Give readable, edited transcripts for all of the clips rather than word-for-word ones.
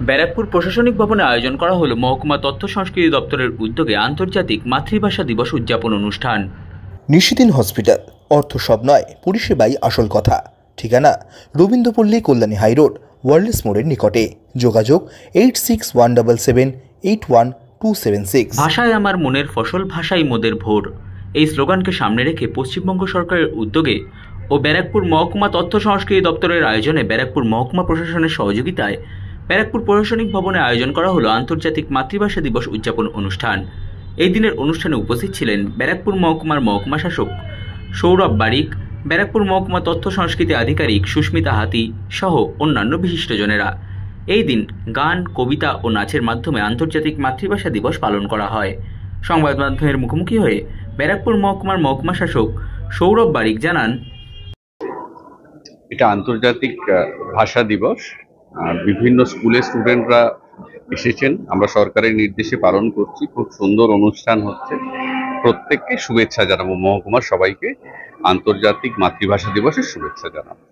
ব্যারাকপুর প্রশাসনিক ভবনে আয়োজন করা হলো মহকুমা তথ্য সংস্কৃতি দপ্তরের উদ্যোগে আন্তর্জাতিক মাতৃভাষা দিবস উদযাপন অনুষ্ঠান। নিশিদিন হসপিটাল, অর্থ সব নয়, পরিষেবাই আসল কথা। ঠিকানা রবীন্দ্রপল্লী, কল্যাণী হাইরোড, ওয়ার্ল্ডস মোড়ের নিকটে। যোগাযোগ 8617781276। ভাষায় আমার মনের ফসল, ভাষাই মোদের ভোর, এই স্লোগানকে সামনে রেখে পশ্চিমবঙ্গ সরকারের উদ্যোগে ও ব্যারাকপুর মহকুমা তথ্য সংস্কৃতি দপ্তরের আয়োজনে ব্যারাকপুর মহকুমা প্রশাসনের সহযোগিতায় ব্যারাকপুর প্রশাসনিক ভবনে আয়োজন করা হলো আন্তর্জাতিক মাতৃভাষা দিবস উদযাপন অনুষ্ঠান। এই দিনের অনুষ্ঠানে উপস্থিত ছিলেন ব্যারাকপুর মহকুমার মহকুমা শাসক সৌরভ বারিক, ব্যারাকপুর মহকুমা তথ্য সংস্কৃতি আধিকারিক সুস্মিতা হাতি সহ অন্যান্য বিশিষ্টজনেরা। এই দিন গান, কবিতা ও নাচের মাধ্যমে আন্তর্জাতিক মাতৃভাষা দিবস পালন করা হয়। সংবাদ মাধ্যমের মুখোমুখি হয়ে ব্যারাকপুর মহকুমার মহকুমা শাসক সৌরভ বারিক জানান, এটা আন্তর্জাতিক ভাষা দিবস। বিভিন্ন স্কুলের স্টুডেন্টরা এসেছেন, আমরা সরকারের নির্দেশে পালন করছি। খুব সুন্দর অনুষ্ঠান হচ্ছে। প্রত্যেককে শুভেচ্ছা জানাবো, মহকুমার সবাইকে আন্তর্জাতিক মাতৃভাষা দিবসের শুভেচ্ছা জানাবো।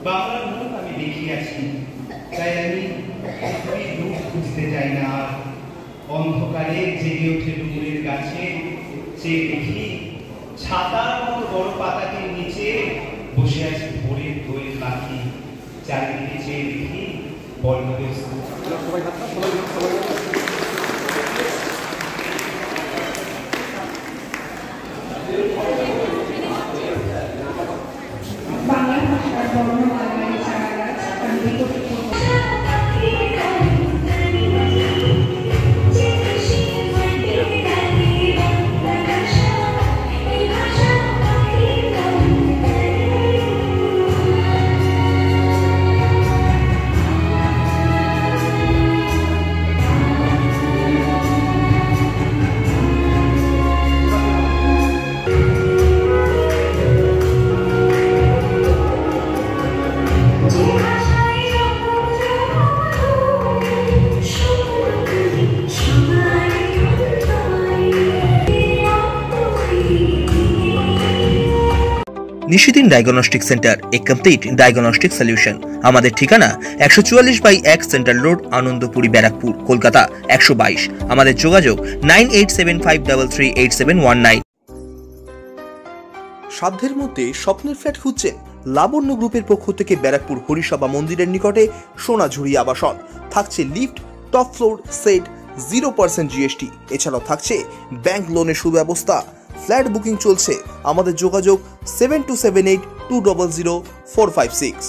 বাংলার মুখ আমি দেখিয়াছি, তাই আমি রূপ খুঁজতে চাই না। আর অন্ধকারে জেগে ওঠে ডুমুরের গাছে, চেয়ে দেখি ছাতার মতো বড় পাতাটির নিচে বসে আছে ভোরের দোয়েল পাখি। চারিদিকে চেয়ে দেখি বল্লভের বাংলা ভাষার বর্ণমালায় চারা গাছ নিশিদিন ডায়াগনস্টিক সেন্টার, এ কমপ্লিট ডায়াগনস্টিক সলিউশন। আমাদের ঠিকানা 144/1 সেন্ট্রাল রোড, আনন্দপুরি, ব্যারাকপুর, কলকাতা 122। আমাদের যোগাযোগ 9875338719। সাধ্যের মধ্যে স্বপ্নের ফ্ল্যাট খুঁজছেন? লাবণ্য গ্রুপের পক্ষ থেকে ব্যারাকপুর হরিসভা মন্দিরের নিকটে সোনাঝুরি আবাসন। থাকছে lift, top floor, set, 0% GST। এছাড়াও থাকছে ব্যাংক লোনের সুব্যবস্থা। ফ্ল্যাট বুকিং চলছে। আমাদের যোগাযোগ 7278200456।